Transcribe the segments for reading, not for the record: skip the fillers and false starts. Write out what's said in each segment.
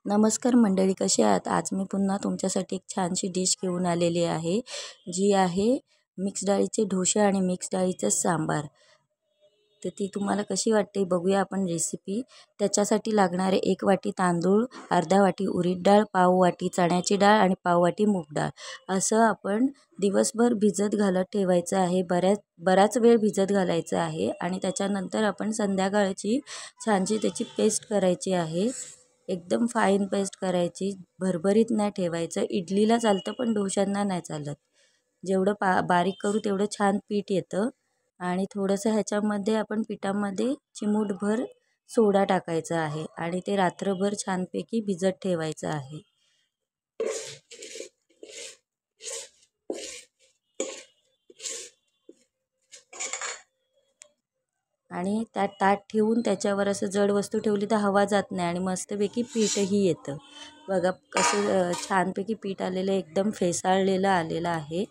नमस्कार मंडळी, कशी आहात? आज मी पुन्हा तुमच्यासाठी एक छानशी डिश घेऊन आलेली आहे, जी आहे मिक्स डाळीचे ढोसे आणि मिक्स डाळीचं सांबार. तर ती तुम्हाला कशी वाटते बघूया आपण रेसिपी. त्याच्यासाठी लागणारे 1 वाटी तांदूळ, अर्धा वाटी उडीद डाळ, पाव वाटी चण्याची डाळ आणि पाव वाटी मूग डाळ. असं आपण दिवसभर भिजत घालत ठेवायचं आहे. बराच वेळ भिजत घालायचं आहे आणि त्याच्यानंतर आपण संध्याकाळची छानशी त्याची पेस्ट करायची आहे. एकदम फाईन पेस्ट करायची, भरभरीत नाही ठेवायचं. इडलीला चालतं पण डोशांना नाही चालत. जेवढं बारीक करू तेवढं छान पीठ येतं. आणि थोडंसं ह्याच्यामध्ये आपण पिठामध्ये चिमूटभर सोडा टाकायचा आहे आणि ते रात्रभर छानपैकी भिजत ठेवायचं आहे. आणि त्यात ताट ठेवून त्याच्यावर असं जड वस्तू ठेवली तर हवा जात नाही आणि मस्तपैकी पीठही येतं. बघा कसं छानपैकी पीठ आलेलं, एकदम फेसाळलेलं आलेलं आहे.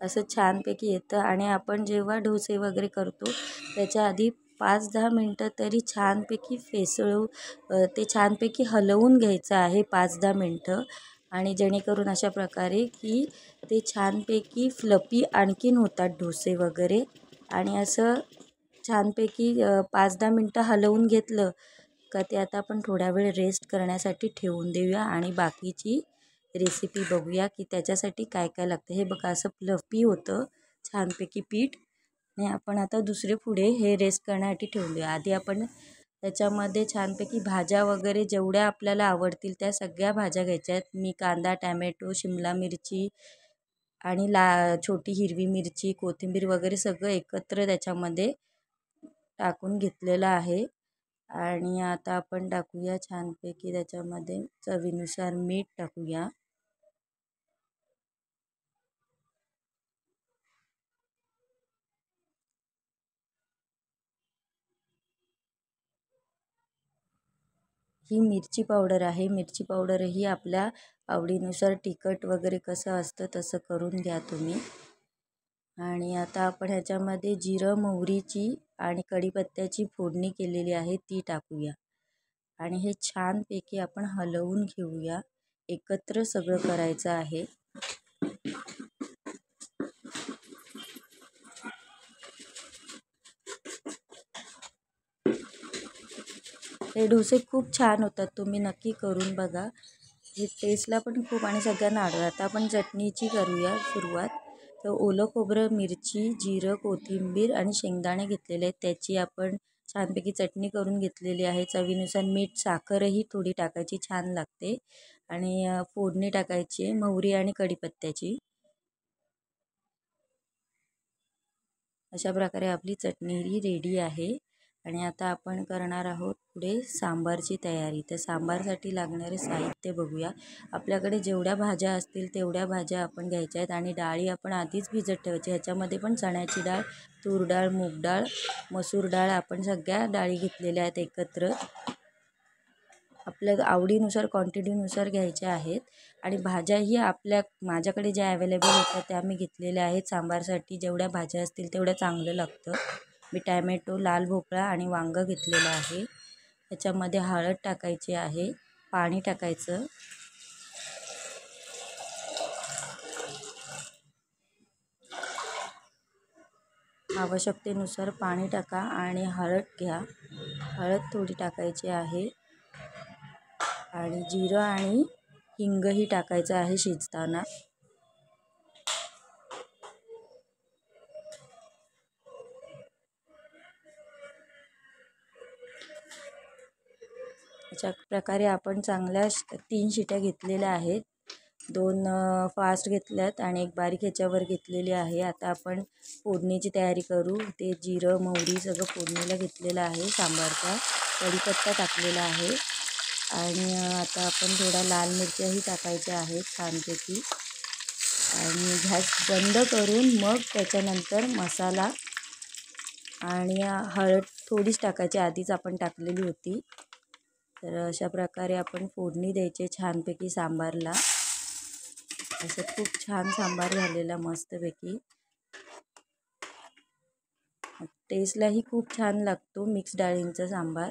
असं छानपैकी येतं आणि आपण जेव्हा डोसे वगैरे करतो त्याच्या आधी 5-10 मिनटं तरी छानपैकी ते छानपैकी हलवून घ्यायचं आहे 5-10 मिनटं. आणि जेणेकरून अशा प्रकारे की ते छानपैकी फ्लपी आणखीन होतात डोसे वगैरे. आणि असं छानपैकी 5-10 मिनटं हलवून घेतलं का ते आता आपण थोडा वेळ रेस्ट करण्यासाठी ठेवून देऊया आणि बाकीची रेसिपी बघूया की त्याच्यासाठी काय काय लागतं. हे बघा असं फ्लफी होतं छानपैकी पीठ. आणि आपण आता दुसरे पुढे हे रेस्ट करण्यासाठी ठेवून देऊया. आधी आपण त्याच्यामध्ये छानपैकी भाज्या वगैरे जेवढ्या आपल्याला आवडतील त्या सगळ्या भाज्या घ्यायच्या आहेत. मी कांदा, टॅमॅटो, शिमला मिरची आणि छोटी हिरवी मिरची, कोथिंबीर वगैरे सगळं एकत्र त्याच्यामध्ये टाकून घेतलेलं आहे. आणि आता आपण टाकूया छानपैकी त्याच्यामध्ये चवीनुसार मीठ टाकूया. ही मिरची पावडर आहे. मिरची पावडरही आपल्या आवडीनुसार तिखट वगैरे कसं असतं तसं करून घ्या तुम्ही. आणि आता आपण ह्याच्यामध्ये जिरं, मोहरीची आणि कढीपत्त्याची फोडणी केलेली आहे ती टाकूया. आणि हे छानपैकी आपण हलवून घेऊया. एकत्र सगळं करायचं आहे. हे डोसे खूप छान होतात, तुम्ही नक्की करून बघा. हे टेस्टला पण खूप आणि सगळ्यांना आवडतं. आता आपण चटणीची करूया सुरुवात. तर ओलं खोबरं, मिरची, जिरं, कोथिंबीर आणि शेंगदाणे घेतलेले आहेत. त्याची आपण छानपैकी चटणी करून घेतलेली आहे. चवीनुसार मीठ, साखरही थोडी टाकायची, छान लागते. आणि फोडणी टाकायची आहे मोहरी आणि कढीपत्त्याची. अशा प्रकारे आपली चटणीही रेडी आहे. आणि आता आपण करणार आहोत पुढे सांबारची तयारी. तर सांबारसाठी लागणारे साहित्य बघूया. आपल्याकडे जेवढ्या भाज्या असतील तेवढ्या भाज्या आपण घ्यायच्या आहेत आणि डाळी आपण आधीच भिजत ठेवायची. ह्याच्यामध्ये पण चण्याची डाळ, तूर डाळ, मूग डाळ, मसूर डाळ, आपण सगळ्या डाळी घेतलेल्या आहेत एकत्र. आपल्या आवडीनुसार क्वांटिटीनुसार घ्यायच्या आहेत. आणि भाज्याही माझ्याकडे ज्या अवेलेबल होत्या त्या मी घेतलेल्या आहेत. सांबारसाठी जेवढ्या भाज्या असतील तेवढ्या चांगलं लागतं. मी टॅमॅटो, लाल भोपळा आणि वांगं घेतलेलं आहे. त्याच्यामध्ये हळद टाकायची आहे, पाणी टाकायचं. आवश्यकतेनुसार पाणी टाका आणि हळद घ्या. हळद थोडी टाकायची आहे आणि जिरं आणि हिंगही टाकायचं आहे शिजताना. अशा प्रकारे आपण चांगल्या 3 शिट्या घेतलेल्या आहेत. 2 फास्ट घेतल्यात आणि 1 बारीक ह्याच्यावर घेतलेली आहे. आता आपण फोडणीची तयारी करू. ते जिरं, मोहरी सगळं फोडणीला घेतलेलं आहे. सांबारचा कढीपत्ता टाकलेला आहे. आणि आता आपण थोड्या लाल मिरच्याही टाकायच्या आहेत छानपैकी. आणि गॅस बंद करून मग त्याच्यानंतर मसाला आणि हळद थोडीच टाकायची, आधीच आपण टाकलेली होती. तर अशा प्रकारे आपण फोडणी द्यायचे छानपैकी सांबारला. असं खूप छान सांबार झालेला मस्तपैकी. टेस्टलाही खूप छान लागतो मिक्स डाळींचा सांबार.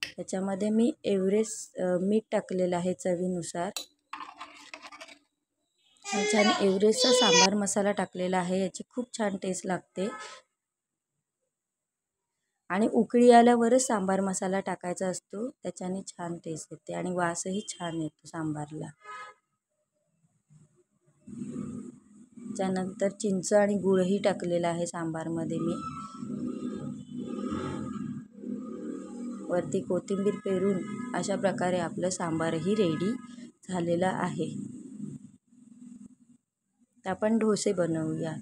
त्याच्यामध्ये मी एव्हरेस्ट मीठ टाकलेलं आहे चवीनुसार. छान एव्हरेस्टचा सांबार मसाला टाकलेला आहे, याची खूप छान टेस्ट लागते. आणि उकळी आल्यावरच सांबार मसाला टाकायचा असतो, त्याच्याने छान टेस्ट येते आणि वासही छान येतो सांबारला. त्यानंतर चिंच आणि गुळही टाकलेला आहे सांबारमध्ये मी. वरती कोथिंबीर पेरून अशा प्रकारे आपलं सांबारही रेडी झालेलं आहे. तर आपण डोसे बनवूया.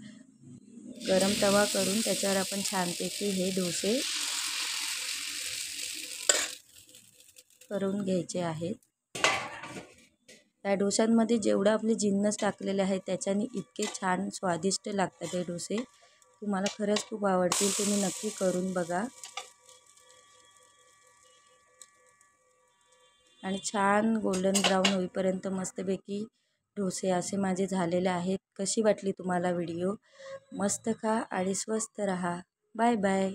गरम तवा करून त्याच्यावर आपण छानपैकी हे डोसे करून घ्यायचे आहेत. त्या डोशांमध्ये जेवढं आपले जिन्नस टाकलेले आहेत त्याच्याने इतके छान स्वादिष्ट लागतात हे डोसे. तुम्हाला खरंच खूप आवडतील, तुम्ही नक्की करून बघा. आणि छान गोल्डन ब्राऊन होईपर्यंत मस्तपैकी डोसे असे माझे झालेले आहेत. कशी वाटली तुम्हाला व्हिडिओ? मस्त खा आणि स्वस्त रहा. Bye bye.